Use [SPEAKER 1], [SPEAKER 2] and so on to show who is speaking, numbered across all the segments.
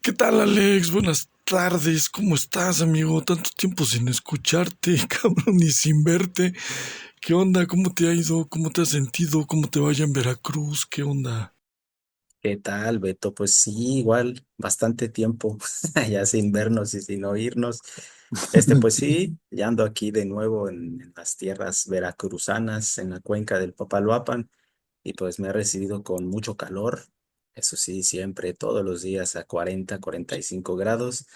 [SPEAKER 1] ¿Qué tal, Alex? Buenas tardes. ¿Cómo estás, amigo? Tanto tiempo sin escucharte, cabrón, y sin verte. ¿Qué onda? ¿Cómo te ha ido? ¿Cómo te has sentido? ¿Cómo te vaya en Veracruz? ¿Qué onda?
[SPEAKER 2] ¿Qué tal, Beto? Pues sí, igual, bastante tiempo ya sin vernos y sin oírnos. Pues sí, ya ando aquí de nuevo en las tierras veracruzanas, en la cuenca del Papaloapan, y pues me he recibido con mucho calor. Eso sí, siempre, todos los días a 40, 45 grados.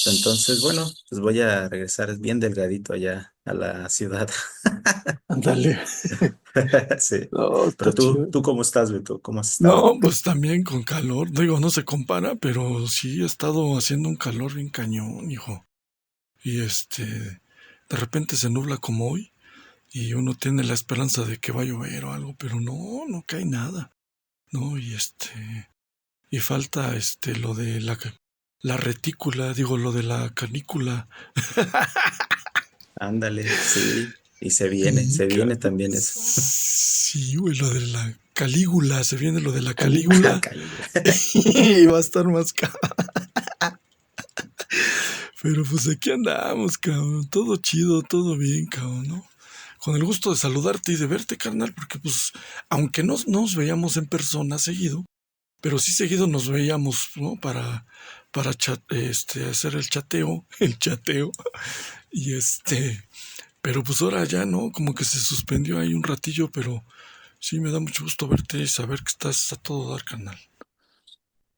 [SPEAKER 2] Entonces, bueno, pues voy a regresar bien delgadito allá a la ciudad.
[SPEAKER 1] Ándale.
[SPEAKER 2] Sí.
[SPEAKER 1] No,
[SPEAKER 2] Pero
[SPEAKER 1] está
[SPEAKER 2] tú,
[SPEAKER 1] chido.
[SPEAKER 2] ¿tú cómo estás, Beto? ¿Cómo has estado?
[SPEAKER 1] No, pues también con calor. Digo, no se compara, pero sí ha estado haciendo un calor bien cañón, hijo. Y de repente se nubla como hoy y uno tiene la esperanza de que va a llover o algo, pero no, no cae nada. No, y falta lo de la retícula, digo, lo de la canícula.
[SPEAKER 2] Ándale, sí. Y
[SPEAKER 1] Y
[SPEAKER 2] se viene también eso.
[SPEAKER 1] sí, güey, lo de la Calígula, se viene lo de la
[SPEAKER 2] Ah,
[SPEAKER 1] Calígula
[SPEAKER 2] Calígula.
[SPEAKER 1] y va a estar más caro. Pero pues aquí andamos, cabrón, todo chido, todo bien, cabrón, ¿no? Con el gusto de saludarte y de verte, carnal, porque pues, aunque no nos veíamos en persona seguido, pero sí seguido nos veíamos, ¿no? Para hacer el chateo, el chateo, y pero pues ahora ya, ¿no? Como que se suspendió ahí un ratillo, pero sí me da mucho gusto verte y saber que estás a todo dar, carnal.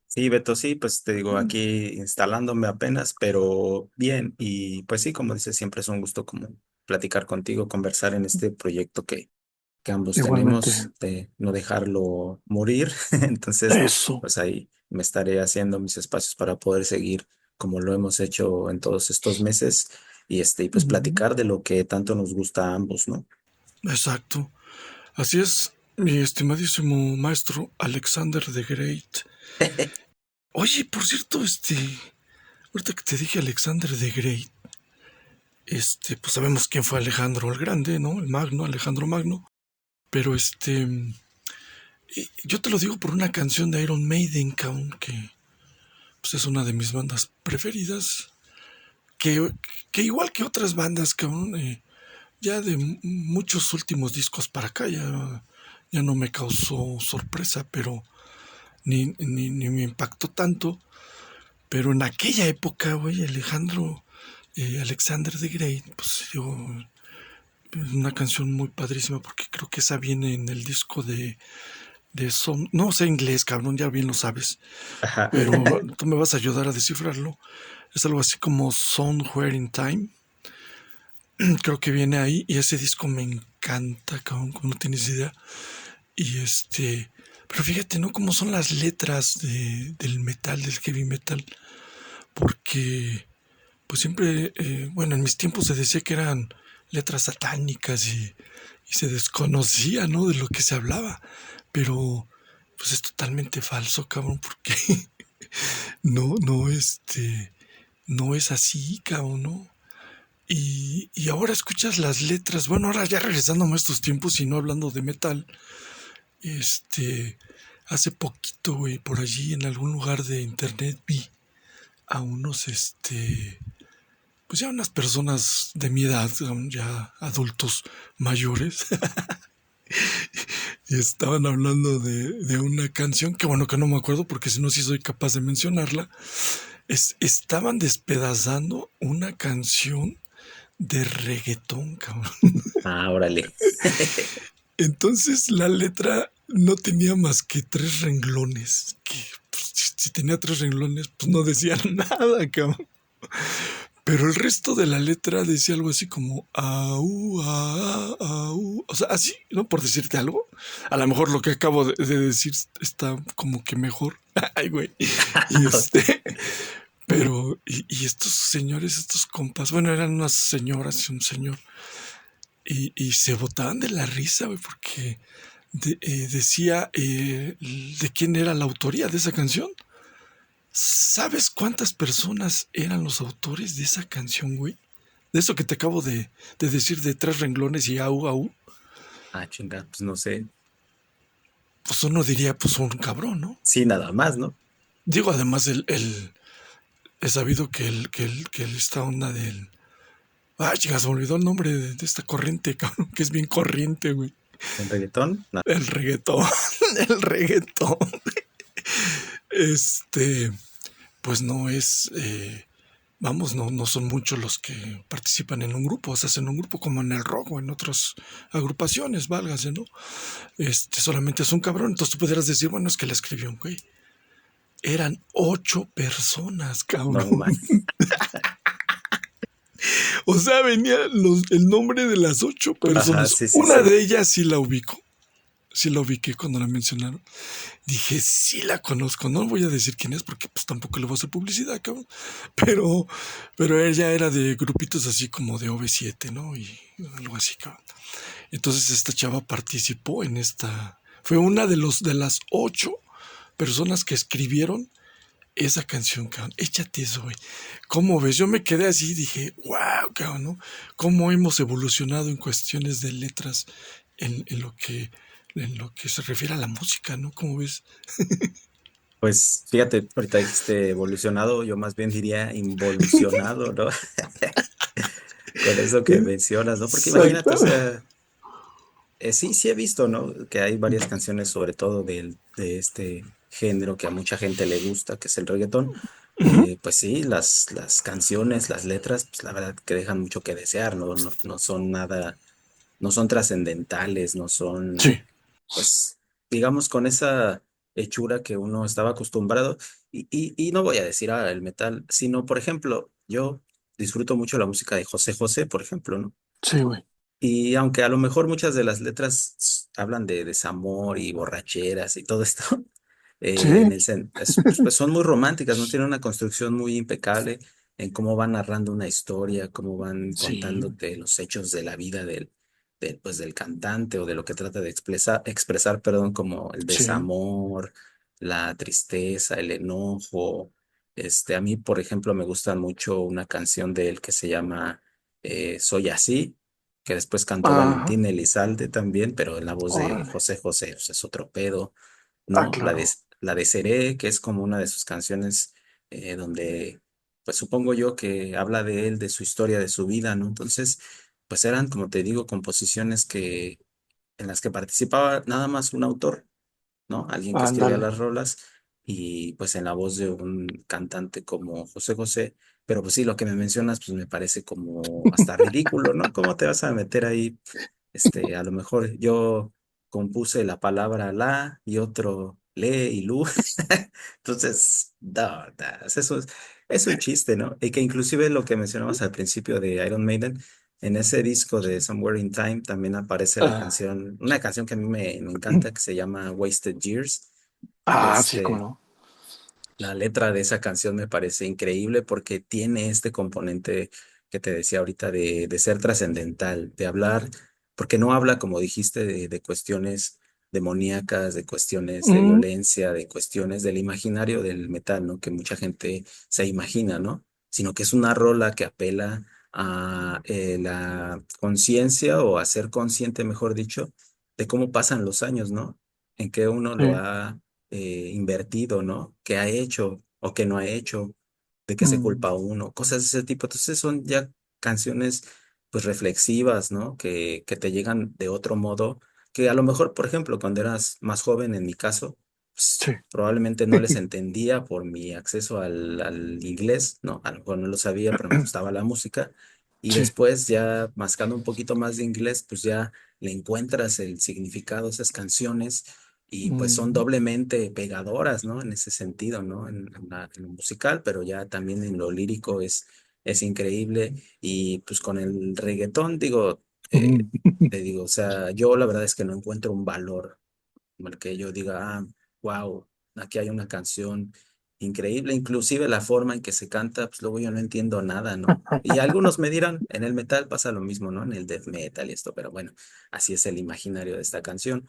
[SPEAKER 2] Sí, Beto, sí, pues te digo, aquí instalándome apenas, pero bien. Y pues sí, como dices, siempre es un gusto como platicar contigo, conversar en este proyecto que ambos tenemos,
[SPEAKER 1] Igualmente.
[SPEAKER 2] de no dejarlo morir. Entonces,
[SPEAKER 1] Eso.
[SPEAKER 2] pues ahí me estaré haciendo mis espacios para poder seguir como lo hemos hecho en todos estos meses y pues
[SPEAKER 1] Ujú.
[SPEAKER 2] platicar de lo que tanto nos gusta a ambos, ¿no?
[SPEAKER 1] Exacto. Así es, mi estimadísimo maestro Alexander the Great. Oye, por cierto, ahorita que te dije Alexander the Great, pues sabemos quién fue Alejandro el Grande, ¿no? El Magno, Alejandro Magno. Pero yo te lo digo por una canción de Iron Maiden, cabrón, que pues, es una de mis bandas preferidas. Que, que igual que otras bandas, cabrón, ya de muchos últimos discos para acá, ya no me causó sorpresa, pero ni me impactó tanto. Pero en aquella época, güey, Alexander the Great, pues yo, es una canción muy padrísima porque creo que esa viene en el disco de Son, no sé inglés, cabrón, ya bien lo sabes,
[SPEAKER 2] Ajá.
[SPEAKER 1] pero tú me vas a ayudar a descifrarlo. Es algo así como Somewhere in Time, creo que viene ahí y ese disco me encanta, cabrón, como no tienes idea. Y pero fíjate, ¿no? Cómo son las letras del metal, del heavy metal, porque pues siempre, bueno, en mis tiempos se decía que eran letras satánicas y se desconocía, ¿no? De lo que se hablaba, pero pues es totalmente falso, cabrón, porque no, no es así, cabrón, ¿no? Y ahora escuchas las letras, bueno, ahora ya regresándome a estos tiempos y no hablando de metal, este, hace poquito, güey, por allí en algún lugar de internet vi a unos, pues ya unas personas de mi edad, ya adultos mayores, y estaban hablando de una canción que bueno que no me acuerdo porque si no sí soy capaz de mencionarla. Estaban despedazando una canción de reggaetón, cabrón.
[SPEAKER 2] Ah, órale.
[SPEAKER 1] Entonces la letra no tenía más que tres renglones. Que pues, si tenía tres renglones, pues no decía nada, cabrón. Pero el resto de la letra decía algo así como au, au. O sea, así, ¿no? Por decirte algo. A lo mejor lo que acabo de decir está como que mejor. Ay, güey. Y pero, y estos señores, estos compas, bueno, eran unas señoras y un señor, y se botaban de la risa, güey, porque decía de quién era la autoría de esa canción. ¿Sabes cuántas personas eran los autores de esa canción, güey? De eso que te acabo de decir de tres renglones y au, au.
[SPEAKER 2] Ah, chingada, pues no sé.
[SPEAKER 1] Pues uno diría, pues un cabrón, ¿no?
[SPEAKER 2] Sí, nada más, ¿no?
[SPEAKER 1] Digo, además, he sabido que esta onda del... Ah, chicas, se me olvidó el nombre de esta corriente, cabrón, que es bien corriente, güey.
[SPEAKER 2] ¿En reggaetón? No.
[SPEAKER 1] El reggaetón, el reggaetón. Este, pues no es, vamos, no son muchos los que participan en un grupo, o sea, en un grupo como en el rock o en otras agrupaciones, válgase, ¿no? Solamente es un cabrón, entonces tú pudieras decir, bueno, es que le escribió un güey. Eran 8 personas, cabrón.
[SPEAKER 2] No, man.
[SPEAKER 1] O sea, venía el nombre de las ocho
[SPEAKER 2] Ajá,
[SPEAKER 1] personas.
[SPEAKER 2] sí, sí,
[SPEAKER 1] Una
[SPEAKER 2] sí.
[SPEAKER 1] de ellas sí la ubico. Sí la ubiqué cuando la mencionaron. Dije, sí la conozco. No voy a decir quién es porque pues tampoco le voy a hacer publicidad, cabrón. Pero, pero ella era de grupitos así como de OV7, ¿no? Y algo así, cabrón. Entonces esta chava participó en esta... Fue una de las 8 personas que escribieron esa canción, cabrón. Échate eso, güey. ¿Cómo ves? Yo me quedé así y dije, wow, cabrón, ¿no? ¿Cómo hemos evolucionado en cuestiones de letras en lo que se refiere a la música, ¿no? ¿Cómo ves?
[SPEAKER 2] Pues fíjate, ahorita dijiste evolucionado, yo más bien diría involucionado, ¿no? Con eso que mencionas, ¿no? Porque imagínate, o
[SPEAKER 1] Exacto.
[SPEAKER 2] sea, sí, sí he visto, ¿no? Que hay varias canciones, sobre todo de este género que a mucha gente le gusta, que es el reggaetón. Pues sí, las canciones, las letras, pues la verdad que dejan mucho que desear, ¿no? No son nada, no son trascendentales, no son,
[SPEAKER 1] Sí.
[SPEAKER 2] pues, digamos, con esa hechura que uno estaba acostumbrado. Y no voy a decir, el metal, sino, por ejemplo, yo disfruto mucho la música de José José, por ejemplo, ¿no?
[SPEAKER 1] Sí, güey.
[SPEAKER 2] Y aunque a lo mejor muchas de las letras hablan de desamor y borracheras y todo esto,
[SPEAKER 1] Sí.
[SPEAKER 2] pues son muy románticas, ¿no? Tienen una construcción muy impecable en cómo van narrando una historia, cómo van
[SPEAKER 1] Sí.
[SPEAKER 2] contándote los hechos de la vida pues, del cantante o de lo que trata de expresar, perdón, como el
[SPEAKER 1] Sí.
[SPEAKER 2] desamor, la tristeza, el enojo. A mí, por ejemplo, me gusta mucho una canción de él que se llama Soy así, que después cantó
[SPEAKER 1] Ajá.
[SPEAKER 2] Valentín Elizalde también, pero en la voz de
[SPEAKER 1] Órale.
[SPEAKER 2] José José, pues, es otro pedo,
[SPEAKER 1] Ah,
[SPEAKER 2] ¿no?
[SPEAKER 1] claro.
[SPEAKER 2] La de Seré, que es como una de sus canciones donde, pues supongo yo que habla de él, de su historia, de su vida, ¿no? Entonces, pues eran, como te digo, composiciones en las que participaba nada más un autor, ¿no? Alguien que escribía
[SPEAKER 1] Ándale.
[SPEAKER 2] las rolas y pues en la voz de un cantante como José José. Pero pues sí, lo que me mencionas, pues me parece como hasta ridículo, ¿no? ¿Cómo te vas a meter ahí? A lo mejor yo compuse la palabra la y otro le y lu. Entonces, no, no, es un chiste, ¿no? Y que inclusive lo que mencionabas al principio de Iron Maiden, en ese disco de Somewhere in Time también aparece la
[SPEAKER 1] Ah,
[SPEAKER 2] canción, una canción que a mí me encanta, que se llama Wasted Years.
[SPEAKER 1] sí, cómo
[SPEAKER 2] Este,
[SPEAKER 1] no.
[SPEAKER 2] la letra de esa canción me parece increíble porque tiene este componente que te decía ahorita de ser trascendental, de hablar, porque no habla, como dijiste, de cuestiones demoníacas, de cuestiones de
[SPEAKER 1] Mm,
[SPEAKER 2] violencia, de cuestiones del imaginario del metal, ¿no? Que mucha gente se imagina, ¿no? Sino que es una rola que apela a la conciencia o a ser consciente, mejor dicho, de cómo pasan los años, ¿no? En que uno lo
[SPEAKER 1] sí.
[SPEAKER 2] ha invertido, ¿no? ¿Qué ha hecho o qué no ha hecho? ¿De qué se
[SPEAKER 1] Mm,
[SPEAKER 2] culpa uno? Cosas de ese tipo. Entonces son ya canciones pues reflexivas, ¿no? Que te llegan de otro modo, que a lo mejor, por ejemplo, cuando eras más joven, en mi caso, pues,
[SPEAKER 1] sí.
[SPEAKER 2] probablemente no les entendía por mi acceso al inglés, ¿no? A lo mejor no lo sabía, pero me gustaba la música. Y
[SPEAKER 1] Sí.
[SPEAKER 2] después, ya mascando un poquito más de inglés, pues ya le encuentras el significado a esas canciones y pues son
[SPEAKER 1] Mm,
[SPEAKER 2] doblemente pegadoras, ¿no? En ese sentido, ¿no? En lo musical, pero ya también en lo lírico es increíble. Y pues con el reggaetón, digo,
[SPEAKER 1] mm.
[SPEAKER 2] te digo, o sea, yo la verdad es que no encuentro un valor como el que yo diga, wow, aquí hay una canción increíble, inclusive la forma en que se canta, pues luego yo no entiendo nada, ¿no? Y algunos me dirán, en el metal pasa lo mismo, ¿no? En el death metal y esto, pero bueno, así es el imaginario de esta canción,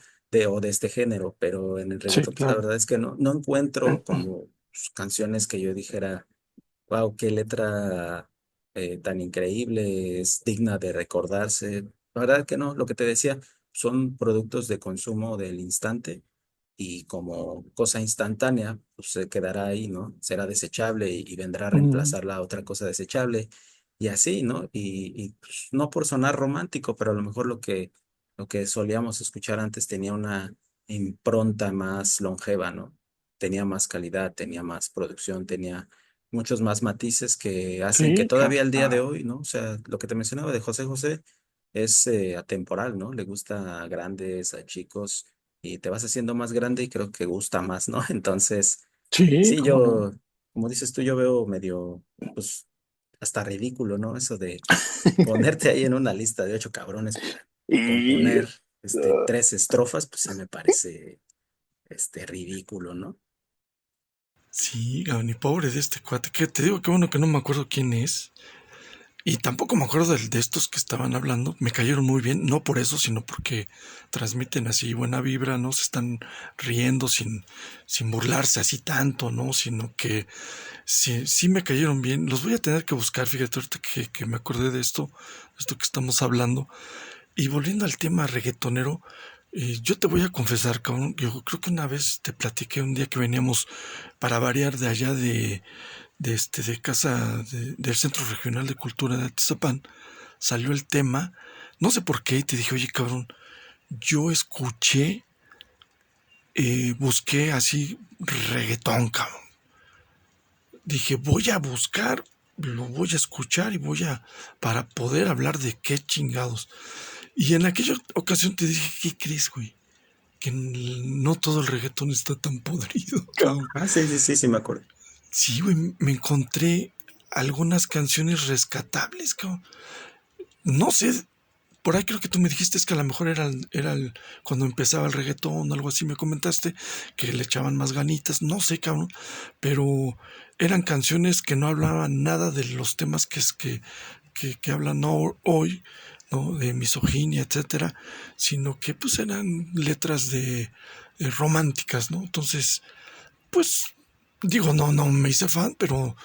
[SPEAKER 2] o de este género, pero en el
[SPEAKER 1] Sí,
[SPEAKER 2] reggaetón, pues la
[SPEAKER 1] claro.
[SPEAKER 2] verdad es que no encuentro como canciones que yo dijera, wow, qué letra tan increíble, es digna de recordarse. La verdad que no, lo que te decía, son productos de consumo del instante y como cosa instantánea, pues se quedará ahí, ¿no? Será desechable y vendrá a
[SPEAKER 1] Mm,
[SPEAKER 2] reemplazar la otra cosa desechable y así, ¿no? Pues, no por sonar romántico, pero a lo mejor lo que solíamos escuchar antes tenía una impronta más longeva, ¿no? Tenía más calidad, tenía más producción, tenía muchos más matices que hacen que
[SPEAKER 1] sí,
[SPEAKER 2] todavía al día de hoy, ¿no? O sea, lo que te mencionaba de José José es atemporal, ¿no? Le gusta a grandes, a chicos y te vas haciendo más grande y creo que gusta más, ¿no? Entonces,
[SPEAKER 1] sí,
[SPEAKER 2] sí,
[SPEAKER 1] cómo no.
[SPEAKER 2] como dices tú, yo veo medio, pues, hasta ridículo, ¿no? Eso de ponerte ahí en una lista de 8 cabrones para
[SPEAKER 1] Y
[SPEAKER 2] componer, 3 estrofas, pues sí me parece, ridículo, ¿no?
[SPEAKER 1] sí, cabrón, y pobre de este cuate, que te digo que bueno que no me acuerdo quién es. Y tampoco me acuerdo de estos que estaban hablando. Me cayeron muy bien, no por eso, sino porque transmiten así buena vibra, ¿no? Se están riendo sin burlarse así tanto, ¿no? Sino que sí, sí me cayeron bien. Los voy a tener que buscar, fíjate, ahorita que me acordé de esto que estamos hablando. Y volviendo al tema reggaetonero, yo te voy a confesar, cabrón, yo creo que una vez te platiqué un día que veníamos para variar de allá de casa del Centro Regional de Cultura de Atizapán, salió el tema, no sé por qué, y te dije, oye cabrón, yo escuché, busqué así reggaetón, cabrón. Dije, voy a buscar, lo voy a escuchar y para poder hablar de qué chingados. Y en aquella ocasión te dije, ¿qué crees, güey? Que no todo el reggaetón está tan podrido, cabrón.
[SPEAKER 2] Ah, sí, sí, sí, sí, me acuerdo.
[SPEAKER 1] Sí, güey, me encontré algunas canciones rescatables, cabrón. No sé, por ahí creo que tú me dijiste es que a lo mejor cuando empezaba el reggaetón o algo así, me comentaste que le echaban más ganitas, no sé, cabrón, pero eran canciones que no hablaban nada de los temas que hablan hoy, ¿no? De misoginia, etcétera, sino que pues eran letras de románticas, ¿no? Entonces, pues digo, no me hice fan, pero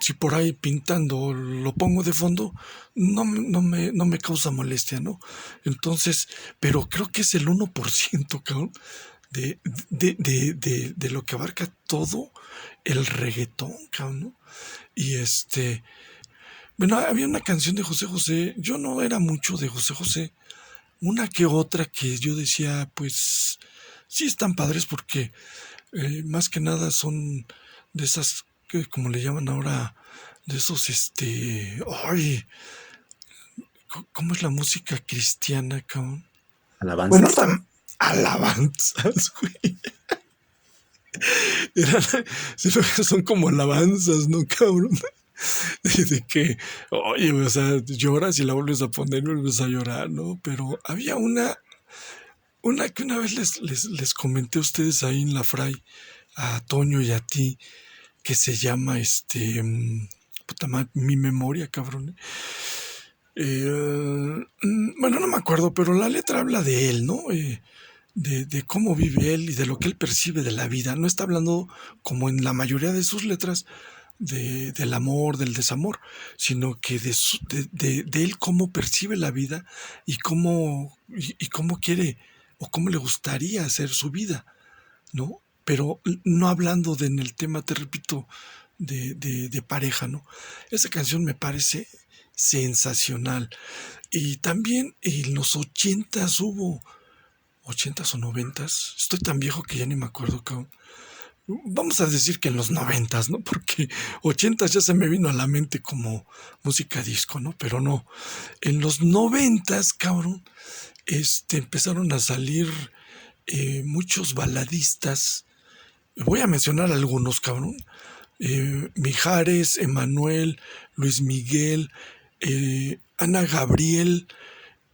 [SPEAKER 1] si por ahí pintando lo pongo de fondo, no me causa molestia, ¿no? Entonces, pero creo que es el 1%, cabrón, de, de lo que abarca todo el reggaetón, cabrón, ¿no? Y bueno, había una canción de José José, yo no era mucho de José José, una que otra que yo decía, pues, sí están padres porque más que nada son de esas que como le llaman ahora, de esos ay, ¿cómo es la música cristiana, cabrón? Bueno,
[SPEAKER 2] Alabanzas.
[SPEAKER 1] están alabanzas, güey. Eran, son como alabanzas, ¿no, cabrón? De que, oye, o sea, lloras y la vuelves a poner y vuelves a llorar, ¿no? Pero había una que una vez les comenté a ustedes ahí en la Fray, a Toño y a ti, que se llama puta madre, mi memoria, cabrón. Bueno, no me acuerdo, pero la letra habla de él, ¿no? De cómo vive él y de lo que él percibe de la vida. No está hablando, como en la mayoría de sus letras, del amor, del desamor, sino que de él cómo percibe la vida y cómo quiere o cómo le gustaría hacer su vida, ¿no? Pero no hablando en el tema, te repito, de pareja, ¿no? Esa canción me parece sensacional. Y también en los ochentas hubo, ochentas o noventas, estoy tan viejo que ya ni me acuerdo, cabrón. Vamos a decir que en los noventas, ¿no? Porque ochentas ya se me vino a la mente como música disco, ¿no? Pero no. En los noventas, cabrón, empezaron a salir muchos baladistas. Voy a mencionar algunos, cabrón. Mijares, Emanuel, Luis Miguel, Ana Gabriel,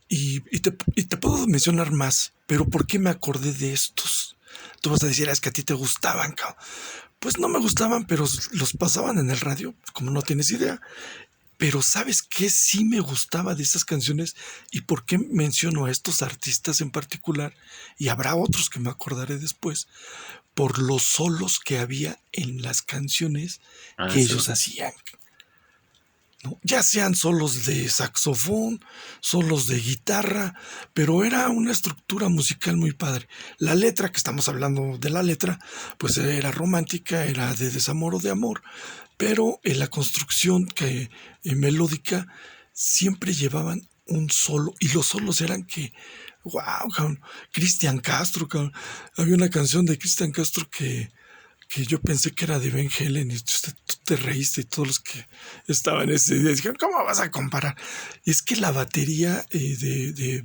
[SPEAKER 1] y te puedo mencionar más, pero ¿por qué me acordé de estos? Tú vas a decir, es que a ti te gustaban, cabrón. Pues no me gustaban, pero los pasaban en el radio, como no tienes idea. Pero ¿sabes qué sí me gustaba de esas canciones? ¿Y por qué menciono a estos artistas en particular? Y habrá otros que me acordaré después, por los solos que había en las canciones
[SPEAKER 2] Ah,
[SPEAKER 1] que ellos
[SPEAKER 2] sí.
[SPEAKER 1] hacían. ¿no? Ya sean solos de saxofón, solos de guitarra, pero era una estructura musical muy padre. La letra, que estamos hablando de la letra, pues era romántica, era de desamor o de amor, pero en la construcción melódica siempre llevaban un solo, y los solos eran que, wow, cabrón, Cristian Castro, cabrón. Había una canción de Cristian Castro que yo pensé que era de Van Halen y tú te reíste y todos los que estaban ese día dijeron, ¿cómo vas a comparar? Y es que la batería de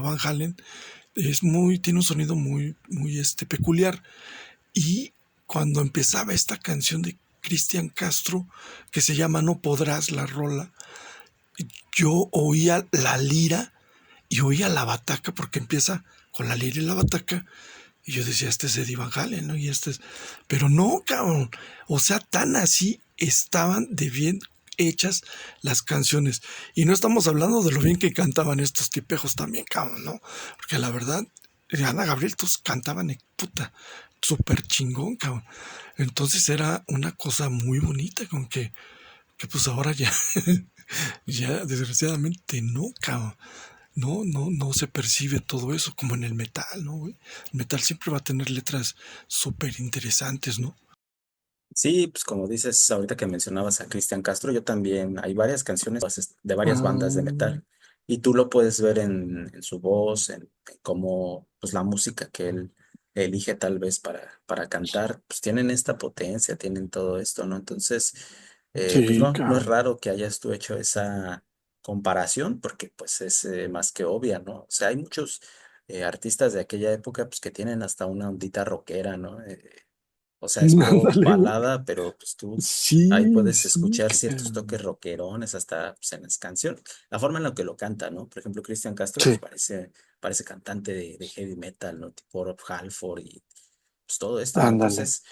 [SPEAKER 1] Van Halen, tiene un sonido muy peculiar. Y cuando empezaba esta canción de Cristian Castro, que se llama No Podrás, la rola, yo oía la lira y oía la bataca, porque empieza con la lira y la bataca, y yo decía, este es Eddie Van Halen, ¿no? Y este es... Pero no, cabrón. O sea, tan así estaban de bien hechas las canciones. Y no estamos hablando de lo bien que cantaban estos tipejos también, cabrón, ¿no? Porque la verdad, Ana Gabriel, todos cantaban, puta, súper chingón, cabrón. Entonces era una cosa muy bonita, con que pues ahora ya, ya desgraciadamente no, cabrón. No se percibe todo eso como en el metal, ¿no, güey? El metal siempre va a tener letras súper interesantes, ¿no?
[SPEAKER 2] Sí, pues como dices, ahorita que mencionabas a Cristian Castro, yo también, hay varias canciones pues, de varias bandas de
[SPEAKER 1] Mm,
[SPEAKER 2] metal y tú lo puedes ver en su voz, en cómo pues la música que él elige tal vez para cantar, pues tienen esta potencia, tienen todo esto, ¿no? Entonces, pues
[SPEAKER 1] sí,
[SPEAKER 2] no es
[SPEAKER 1] cabrón.
[SPEAKER 2] raro que hayas tú hecho esa comparación porque pues es más que obvia, ¿no? O sea, hay muchos artistas de aquella época pues que tienen hasta una ondita rockera, ¿no? O sea, es pop,
[SPEAKER 1] Ándale, güey.
[SPEAKER 2] balada, pero pues tú ahí
[SPEAKER 1] Sí,
[SPEAKER 2] puedes
[SPEAKER 1] sí,
[SPEAKER 2] escuchar ciertos toques
[SPEAKER 1] cabrón.
[SPEAKER 2] rockerones hasta pues, en las canciones. La forma en la que lo canta, ¿no? Por ejemplo, Cristian Castro pues
[SPEAKER 1] Sí.
[SPEAKER 2] parece cantante de heavy metal, ¿no? Tipo Rob Halford y pues todo esto, ¿no?
[SPEAKER 1] Ándale.
[SPEAKER 2] Entonces,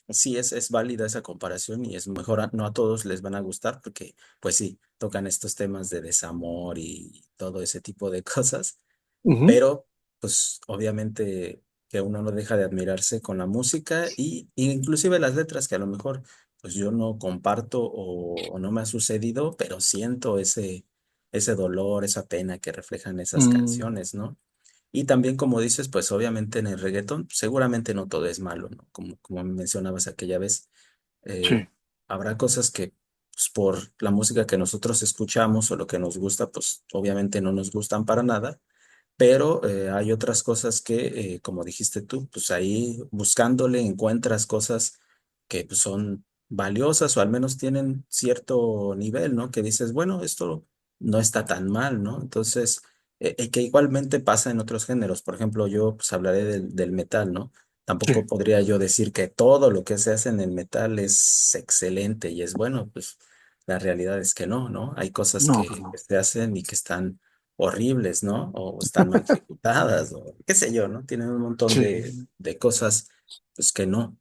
[SPEAKER 2] sí es válida esa comparación y es mejor, no a todos les van a gustar porque pues sí, tocan estos temas de desamor y todo ese tipo de cosas,
[SPEAKER 1] Ujú.
[SPEAKER 2] pero pues obviamente que uno no deja de admirarse con la música y inclusive las letras que a lo mejor pues yo no comparto o no me ha sucedido, pero siento ese dolor, esa pena que reflejan esas
[SPEAKER 1] Mm,
[SPEAKER 2] canciones, ¿no? Y también como dices, pues obviamente en el reggaetón seguramente no todo es malo, ¿no? Como mencionabas aquella vez, eh,
[SPEAKER 1] sí.
[SPEAKER 2] habrá cosas que pues, por la música que nosotros escuchamos o lo que nos gusta, pues obviamente no nos gustan para nada, pero hay otras cosas que, como dijiste tú, pues ahí buscándole encuentras cosas que pues, son valiosas o al menos tienen cierto nivel, ¿no? Que dices, bueno, esto no está tan mal, ¿no? Entonces, que igualmente pasa en otros géneros. Por ejemplo, yo pues hablaré del metal, ¿no?
[SPEAKER 1] Sí.
[SPEAKER 2] Tampoco podría yo decir que todo lo que se hace en el metal es excelente y es bueno, pues la realidad es que no, ¿no? Hay cosas
[SPEAKER 1] No, pues
[SPEAKER 2] que
[SPEAKER 1] no.
[SPEAKER 2] se hacen y que están horribles, ¿no? O están mal ejecutadas, o qué sé yo, ¿no? Tienen un montón
[SPEAKER 1] Sí.
[SPEAKER 2] de cosas, pues que no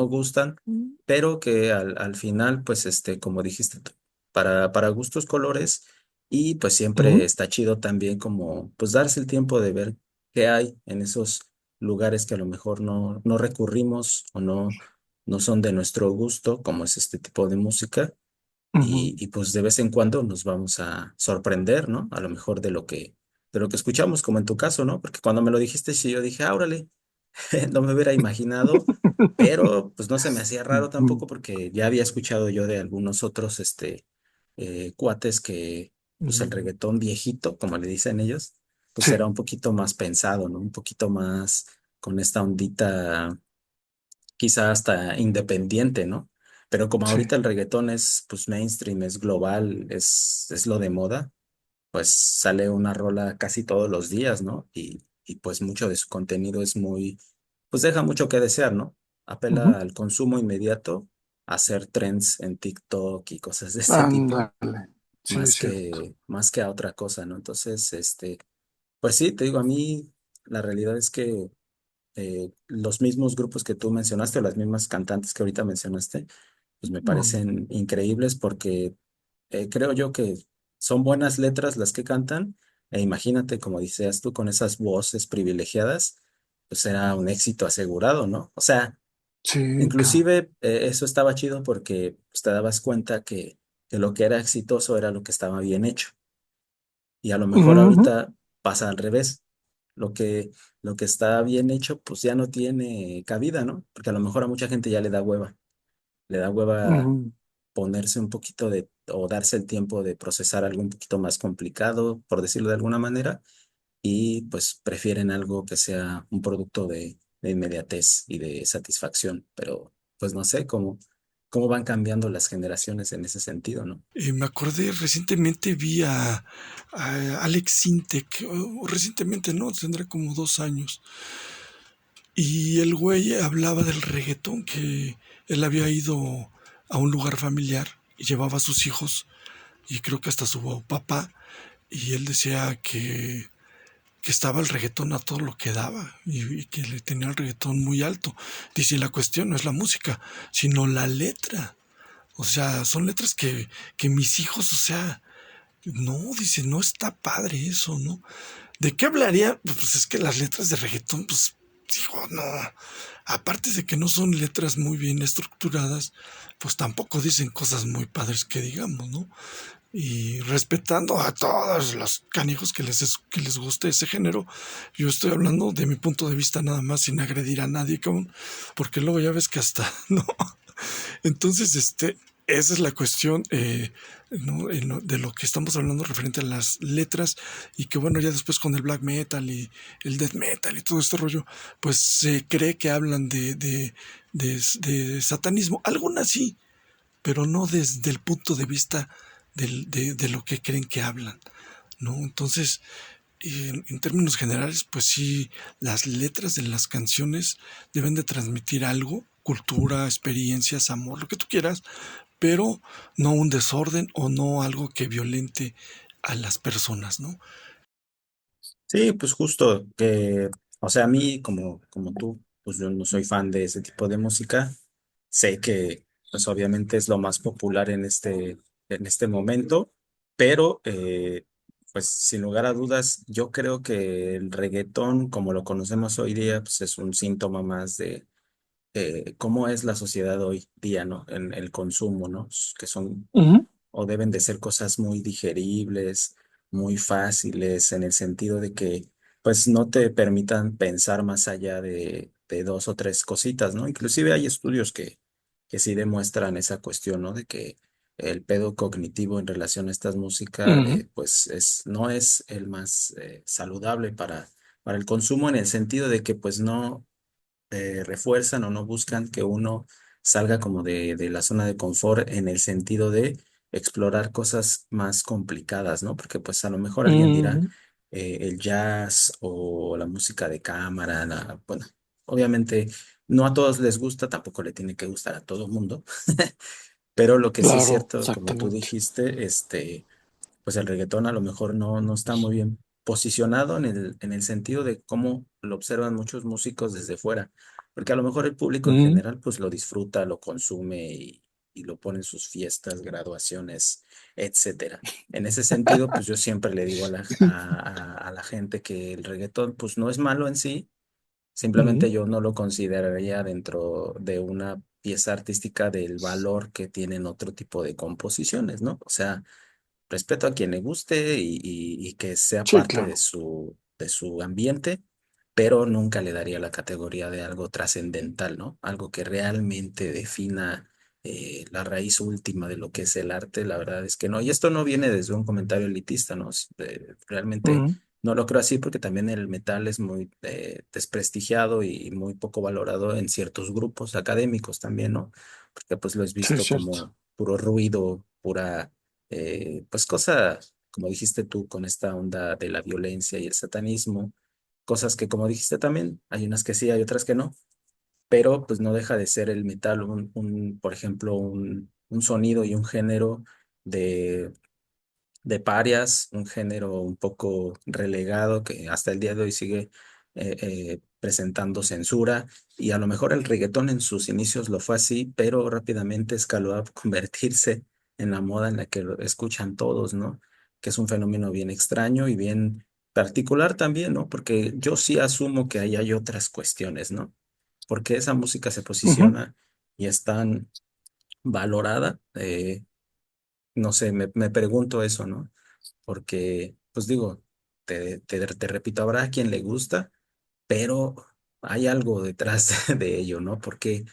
[SPEAKER 2] gustan, pero que al final, pues, como dijiste tú, para gustos colores, y pues siempre
[SPEAKER 1] Ujú,
[SPEAKER 2] está chido también como, pues, darse el tiempo de ver qué hay en esos lugares que a lo mejor no recurrimos o no son de nuestro gusto, como es este tipo de música
[SPEAKER 1] ujú.
[SPEAKER 2] y pues de vez en cuando nos vamos a sorprender, ¿no? A lo mejor de lo que escuchamos, como en tu caso, ¿no? Porque cuando me lo dijiste, sí, yo dije, órale, no me hubiera imaginado, pero pues no se me hacía raro
[SPEAKER 1] Ujú,
[SPEAKER 2] tampoco porque ya había escuchado yo de algunos otros, cuates que, pues el
[SPEAKER 1] ujú.
[SPEAKER 2] reggaetón viejito, como le dicen ellos, pues
[SPEAKER 1] Sí,
[SPEAKER 2] era un poquito más pensado, ¿no? Un poquito más con esta ondita quizá hasta independiente, ¿no? Pero como
[SPEAKER 1] sí.
[SPEAKER 2] ahorita el reggaetón es pues mainstream, es global, es lo de moda, pues sale una rola casi todos los días, ¿no? Y pues mucho de su contenido es muy, pues deja mucho que desear, ¿no?
[SPEAKER 1] Ujú.
[SPEAKER 2] Apela al consumo inmediato, a hacer trends en TikTok y cosas de ese tipo,
[SPEAKER 1] Ándale. Sí, es
[SPEAKER 2] más
[SPEAKER 1] cierto.
[SPEAKER 2] más que a otra cosa, ¿no? Entonces, pues sí, te digo, a mí la realidad es que los mismos grupos que tú mencionaste o las mismas cantantes que ahorita mencionaste, pues me
[SPEAKER 1] Mm,
[SPEAKER 2] parecen increíbles porque creo yo que son buenas letras las que cantan e imagínate, como decías tú, con esas voces privilegiadas, pues era un éxito asegurado, ¿no? O sea,
[SPEAKER 1] sí, cabrón.
[SPEAKER 2] inclusive eso estaba chido porque pues, te dabas cuenta que que lo que era exitoso era lo que estaba bien hecho. Y a lo mejor
[SPEAKER 1] Ujú,
[SPEAKER 2] ahorita pasa al revés. Lo que, lo que está bien hecho, pues ya no tiene cabida, ¿no? Porque a lo mejor a mucha gente ya le da hueva. Le da hueva
[SPEAKER 1] ujú.
[SPEAKER 2] ponerse un poquito de, o darse el tiempo de procesar algo un poquito más complicado, por decirlo de alguna manera, y pues prefieren algo que sea un producto de inmediatez y de satisfacción. Pero pues no sé cómo van cambiando las generaciones en ese sentido, ¿no?
[SPEAKER 1] Me acordé, recientemente vi a Alex Sintek, o recientemente no, tendrá como 2 años, y el güey hablaba del reggaetón, que él había ido a un lugar familiar y llevaba a sus hijos, y creo que hasta su papá, y él decía que estaba el reggaetón a todo lo que daba y que le tenía el reggaetón muy alto. Dice, la cuestión no es la música, sino la letra. O sea, son letras que mis hijos, o sea, no, dice, no está padre eso, ¿no? ¿De qué hablaría? Pues es que las letras de reggaetón, pues, dijo, no. Aparte de que no son letras muy bien estructuradas, pues tampoco dicen cosas muy padres que digamos, ¿no? Y respetando a todos los canijos que les guste ese género, yo estoy hablando de mi punto de vista nada más, sin agredir a nadie, cabrón, porque luego ya ves que hasta, ¿no? Entonces, esa es la cuestión, ¿no? De lo que estamos hablando referente a las letras, y que bueno, ya después con el black metal y el death metal y todo este rollo, pues se cree que hablan de satanismo, algunas sí, pero no desde el punto de vista de lo que creen que hablan, ¿no? Entonces, en términos generales, pues sí, las letras de las canciones deben de transmitir algo, cultura, experiencias, amor, lo que tú quieras, pero no un desorden o no algo que violente a las personas, ¿no?
[SPEAKER 2] Sí, pues justo que, o sea, a mí como tú, pues yo no soy fan de ese tipo de música. Sé que, pues obviamente es lo más popular en este momento, pero, pues sin lugar a dudas, yo creo que el reggaetón, como lo conocemos hoy día, pues es un síntoma más de cómo es la sociedad hoy día, ¿no? En el consumo, ¿no? Que son
[SPEAKER 1] Ujú,
[SPEAKER 2] o deben de ser cosas muy digeribles, muy fáciles, en el sentido de que pues no te permitan pensar más allá de dos o tres cositas, ¿no? Inclusive hay estudios que sí demuestran esa cuestión, ¿no? De que el pedo cognitivo en relación a estas músicas,
[SPEAKER 1] ujú,
[SPEAKER 2] pues no es el más saludable para el consumo, en el sentido de que pues no refuerzan o no buscan que uno salga como de la zona de confort en el sentido de explorar cosas más complicadas, ¿no? Porque pues a lo mejor alguien dirá
[SPEAKER 1] ujú.
[SPEAKER 2] el jazz o la música de cámara, bueno, obviamente no a todos les gusta, tampoco le tiene que gustar a todo el mundo, pero lo que sí es
[SPEAKER 1] Claro,
[SPEAKER 2] cierto, como tú
[SPEAKER 1] exactamente.
[SPEAKER 2] dijiste, pues el reggaetón a lo mejor no está muy bien posicionado en el sentido de cómo lo observan muchos músicos desde fuera, porque a lo mejor el público en
[SPEAKER 1] Ujú,
[SPEAKER 2] general pues lo disfruta, lo consume y lo pone en sus fiestas, graduaciones, etcétera. En ese sentido, pues yo siempre le digo a la gente que el reggaetón pues no es malo en sí,
[SPEAKER 1] ujú.
[SPEAKER 2] simplemente yo no lo consideraría dentro de una pieza artística del valor que tienen otro tipo de composiciones, ¿no? O sea, respeto a quien le guste y que sea
[SPEAKER 1] Sí,
[SPEAKER 2] parte
[SPEAKER 1] claro.
[SPEAKER 2] de su ambiente, pero nunca le daría la categoría de algo trascendental, ¿no? Algo que realmente defina la raíz última de lo que es el arte, la verdad es que no. Y esto no viene desde un comentario elitista, ¿no? Realmente
[SPEAKER 1] Ujú.
[SPEAKER 2] no lo creo así porque también el metal es muy desprestigiado y muy poco valorado en ciertos grupos académicos también, ¿no? Porque pues lo es
[SPEAKER 1] Sí, es
[SPEAKER 2] visto
[SPEAKER 1] cierto.
[SPEAKER 2] como puro ruido, pura pues cosas, como dijiste tú, con esta onda de la violencia y el satanismo, cosas que como dijiste también, hay unas que sí, hay otras que no, pero pues no deja de ser el metal por ejemplo, un sonido y un género de de parias, un género un poco relegado que hasta el día de hoy sigue presentando censura y a lo mejor el reggaetón en sus inicios lo fue así, pero rápidamente escaló a convertirse en la moda en la que lo escuchan todos, ¿no? Que es un fenómeno bien extraño y bien particular también, ¿no? Porque yo sí asumo que ahí hay otras cuestiones, ¿no? Porque esa música se
[SPEAKER 1] Ujú,
[SPEAKER 2] posiciona y es tan valorada. no sé, me pregunto eso, ¿no? Porque, pues digo, te repito, habrá a quien le gusta, pero hay algo detrás de ello, ¿no? Porque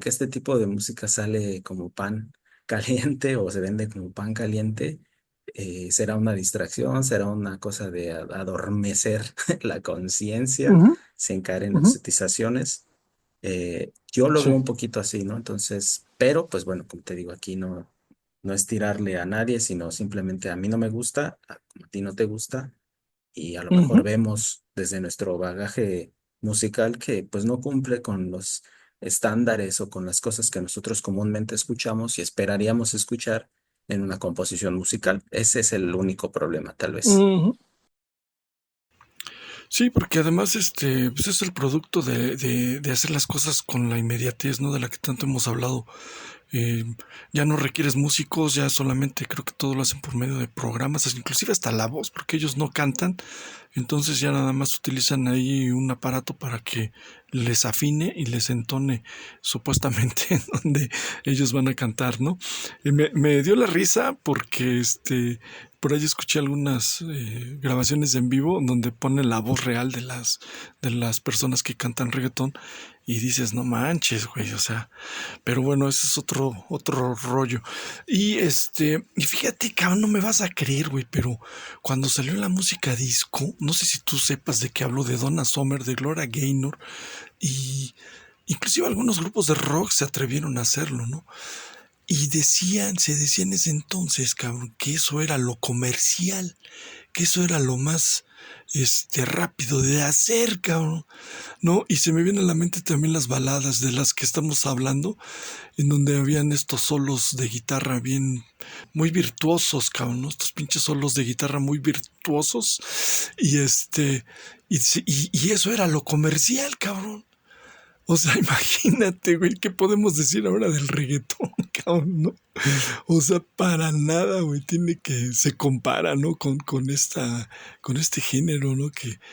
[SPEAKER 2] este tipo de música sale como pan caliente o se vende como pan caliente. ¿Será una distracción? ¿Será una cosa de adormecer la conciencia
[SPEAKER 1] Ujú,
[SPEAKER 2] sin caer en
[SPEAKER 1] ujú.
[SPEAKER 2] cotizaciones? Yo lo veo
[SPEAKER 1] Sí.
[SPEAKER 2] un poquito así, ¿no? Entonces, pero pues bueno, como te digo, aquí no es tirarle a nadie, sino simplemente a mí no me gusta, como a ti no te gusta, y a lo mejor
[SPEAKER 1] Ujú.
[SPEAKER 2] vemos desde nuestro bagaje musical que pues no cumple con los estándares o con las cosas que nosotros comúnmente escuchamos y esperaríamos escuchar en una composición musical. Ese es el único problema, tal vez.
[SPEAKER 1] Ujú. Sí, porque además pues es el producto de hacer las cosas con la inmediatez, ¿no? De la que tanto hemos hablado. Eh, ya no requieres músicos, ya solamente creo que todo lo hacen por medio de programas, inclusive hasta la voz, porque ellos no cantan, entonces ya nada más utilizan ahí un aparato para que les afine y les entone supuestamente donde ellos van a cantar, ¿no? Me dio la risa porque por ahí escuché algunas grabaciones en vivo donde ponen la voz real de las personas que cantan reggaetón y dices, no manches, güey, o sea, pero bueno, ese es otro rollo. Y fíjate, cabrón, no me vas a creer, güey, pero cuando salió la música disco, no sé si tú sepas de qué hablo, de Donna Summer, de Gloria Gaynor, y inclusive algunos grupos de rock se atrevieron a hacerlo, ¿no? Y se decía en ese entonces, cabrón, que eso era lo comercial, que eso era lo más rápido de hacer, cabrón. No, y se me vienen a la mente también las baladas de las que estamos hablando, en donde habían estos solos de guitarra bien, muy virtuosos, cabrón, ¿no? Estos pinches solos de guitarra muy virtuosos. Y y eso era lo comercial, cabrón. O sea, imagínate, güey, ¿qué podemos decir ahora del reggaetón, cabrón, no? O sea, para nada, güey, se compara, ¿no? Con este género, ¿no?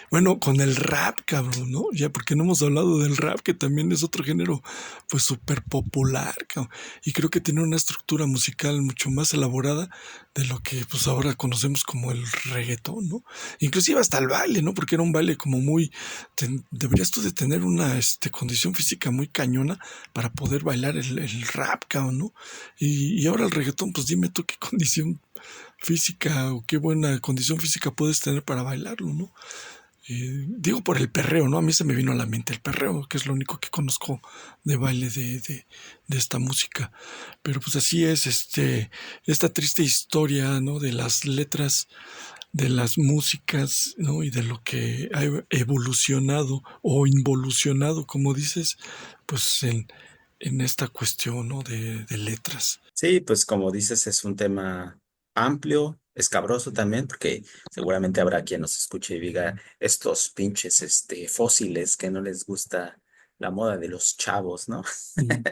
[SPEAKER 1] Bueno, con el rap, cabrón, ¿no? Ya porque no hemos hablado del rap, que también es otro género, pues súper popular, cabrón. Y creo que tiene una estructura musical mucho más elaborada de lo que, pues ahora conocemos como el reggaetón, ¿no? Inclusive hasta el baile, ¿no? Porque era un baile como muy, deberías tú de tener una, condición física muy cañona para poder bailar el rap, cabrón, ¿no? Y ahora el reggaetón, pues dime tú qué condición física o qué buena condición física puedes tener para bailarlo, ¿no? Digo por el perreo, ¿no? A mí se me vino a la mente el perreo, que es lo único que conozco de baile de esta música. Pero pues así es, esta triste historia, ¿no? De las letras, de las músicas, ¿no? Y de lo que ha evolucionado o involucionado, como dices, pues en esta cuestión, ¿no? De letras.
[SPEAKER 2] Sí, pues como dices, es un tema amplio, escabroso también, porque seguramente habrá quien nos escuche y diga, estos pinches fósiles que no les gusta la moda de los chavos, ¿no?
[SPEAKER 1] Mm.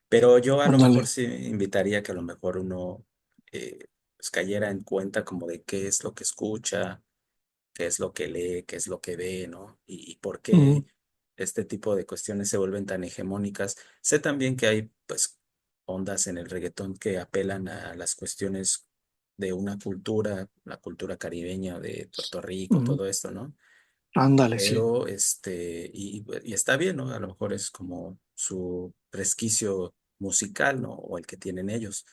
[SPEAKER 2] Pero yo a lo
[SPEAKER 1] Ándale.
[SPEAKER 2] mejor sí invitaría que a lo mejor uno pues cayera en cuenta como de qué es lo que escucha, qué es lo que lee, qué es lo que ve, ¿no? Y por
[SPEAKER 1] Mm,
[SPEAKER 2] qué este tipo de cuestiones se vuelven tan hegemónicas. Sé también que hay, pues, ondas en el reggaetón que apelan a las cuestiones de una cultura, la cultura caribeña de Puerto Rico,
[SPEAKER 1] mm.
[SPEAKER 2] todo esto, ¿no?
[SPEAKER 1] Ándale, sí.
[SPEAKER 2] Pero, y está bien, ¿no? A lo mejor es como su resquicio musical, ¿no? O el que tienen ellos.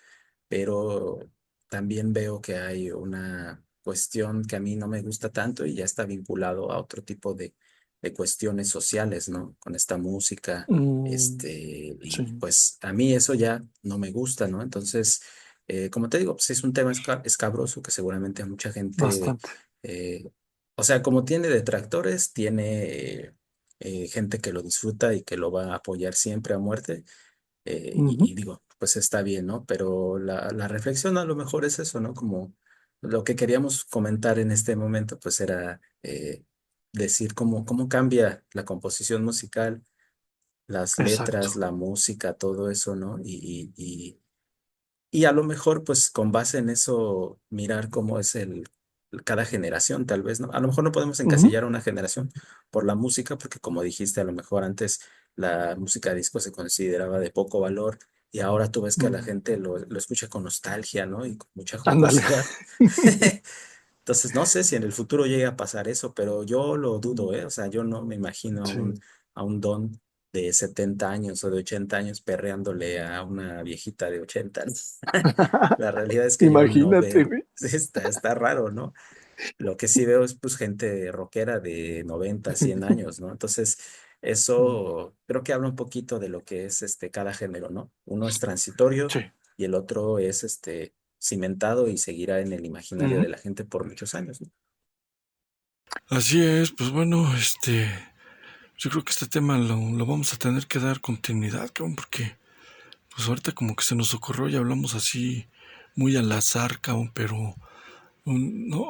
[SPEAKER 2] Pero también veo que hay una cuestión que a mí no me gusta tanto y ya está vinculado a otro tipo de cuestiones sociales, ¿no? Con esta música,
[SPEAKER 1] Mm,
[SPEAKER 2] y
[SPEAKER 1] sí,
[SPEAKER 2] pues a mí eso ya no me gusta, ¿no? Entonces, como te digo, pues es un tema escabroso que seguramente a mucha gente,
[SPEAKER 1] bastante.
[SPEAKER 2] eh, o sea, como tiene detractores, tiene gente que lo disfruta y que lo va a apoyar siempre a muerte.
[SPEAKER 1] Ujú.
[SPEAKER 2] Y digo, pues está bien, ¿no? Pero la reflexión a lo mejor es eso, ¿no? Como lo que queríamos comentar en este momento, pues era decir cómo cambia la composición musical, las letras,
[SPEAKER 1] Exacto.
[SPEAKER 2] la música, todo eso, ¿no? Y a lo mejor, pues con base en eso, mirar cómo es cada generación, tal vez, ¿no? A lo mejor no podemos
[SPEAKER 1] Ujú.
[SPEAKER 2] encasillar a una generación por la música, porque como dijiste, a lo mejor antes la música disco se consideraba de poco valor y ahora tú ves que la
[SPEAKER 1] Mm,
[SPEAKER 2] gente lo escucha con nostalgia, ¿no? Y con mucha
[SPEAKER 1] ándale.
[SPEAKER 2] jocosidad. Entonces, no sé si en el futuro llegue a pasar eso, pero yo lo dudo, ¿eh? O sea, yo no me imagino
[SPEAKER 1] Sí.
[SPEAKER 2] a un don de 70 años o de 80 años perreándole a una viejita de 80, ¿no? La realidad es que yo no
[SPEAKER 1] Imagínate,
[SPEAKER 2] veo,
[SPEAKER 1] güey.
[SPEAKER 2] está raro, ¿no? Lo que sí veo es pues gente rockera de 90, 100 años, ¿no? Entonces,
[SPEAKER 1] Mm,
[SPEAKER 2] eso creo que habla un poquito de lo que es cada género, ¿no? Uno es transitorio
[SPEAKER 1] sí.
[SPEAKER 2] y el otro es cimentado y seguirá en el imaginario
[SPEAKER 1] Ujú.
[SPEAKER 2] de la gente por muchos años, ¿no?
[SPEAKER 1] Así es, pues bueno, yo creo que este tema lo vamos a tener que dar continuidad, cabrón, porque pues ahorita como que se nos ocurrió y hablamos así muy al azar, cabrón, pero no,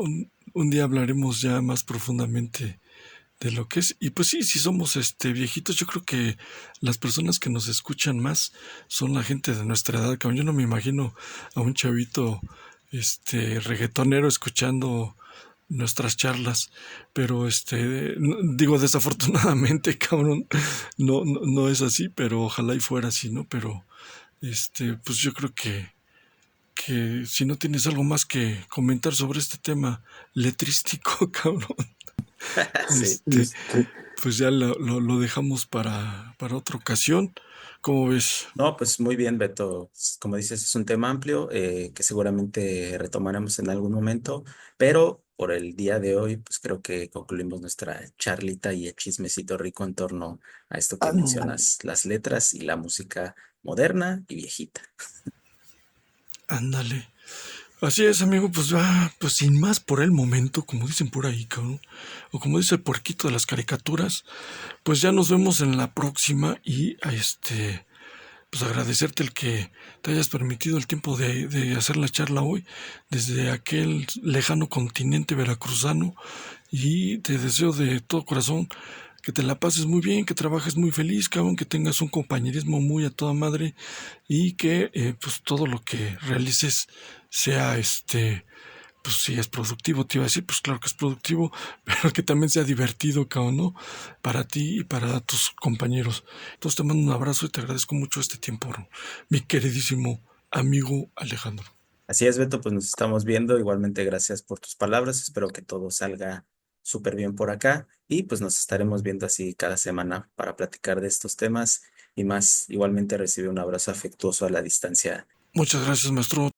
[SPEAKER 1] un día hablaremos ya más profundamente de lo que es. Y pues sí, si somos viejitos, yo creo que las personas que nos escuchan más son la gente de nuestra edad, cabrón. Yo no me imagino a un chavito reggaetonero escuchando nuestras charlas, pero digo desafortunadamente, cabrón, no es así, pero ojalá y fuera así, ¿no? Pero pues yo creo que si no tienes algo más que comentar sobre este tema letrístico, cabrón,
[SPEAKER 2] Sí.
[SPEAKER 1] pues ya lo dejamos para otra ocasión. ¿Cómo ves?
[SPEAKER 2] No, pues muy bien, Beto. Como dices, es un tema amplio que seguramente retomaremos en algún momento, pero por el día de hoy, pues creo que concluimos nuestra charlita y el chismecito rico en torno a esto que
[SPEAKER 1] Ándale,
[SPEAKER 2] mencionas, las letras y la música moderna y viejita.
[SPEAKER 1] ándale. Así es, amigo, pues va, pues sin más por el momento, como dicen por ahí, cabrón, o como dice el puerquito de las caricaturas, pues ya nos vemos en la próxima y pues agradecerte el que te hayas permitido el tiempo de hacer la charla hoy desde aquel lejano continente veracruzano y te deseo de todo corazón que te la pases muy bien, que trabajes muy feliz, cabrón, que tengas un compañerismo muy a toda madre y que pues todo lo que realices sea pues si es productivo, te iba a decir, pues claro que es productivo, pero que también sea divertido, cabrón, ¿no? Para ti y para tus compañeros. Entonces te mando un abrazo y te agradezco mucho este tiempo, ¿no? Mi queridísimo amigo Alejandro.
[SPEAKER 2] Así es, Beto, pues nos estamos viendo. Igualmente, gracias por tus palabras. Espero que todo salga súper bien por acá y pues nos estaremos viendo así cada semana para platicar de estos temas y más. Igualmente recibe un abrazo afectuoso a la distancia.
[SPEAKER 1] Muchas gracias, maestro.